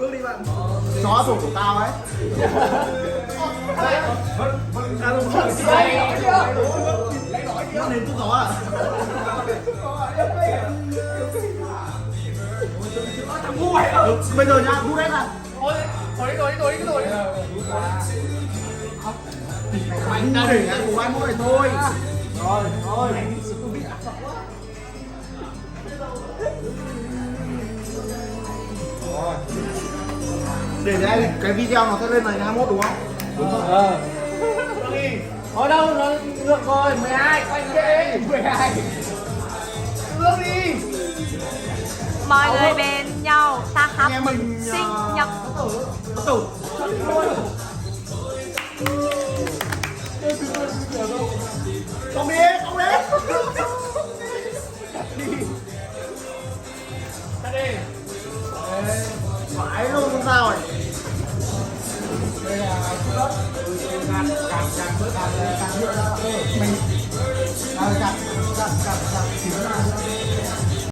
Bước đi bạn. Chó thủ của tao ấy. Nó đến cú gió à? Bây giờ nhá, đu đấy là anh ta để của anh mỗi thôi. Rồi, thôi. Để đây cái video nó sẽ lên ngày 21 đúng không? Đúng rồi. Ở đâu nó ngược rồi, 12, quay đi, 12. Bước đi. Mọi người bên nhau ta hấp Nghe mình sinh nhật. tử. Không đi, không đi. Đi. Phải luôn không sao rồi. Đây là càng bớt càng nhựa ra. Mình càng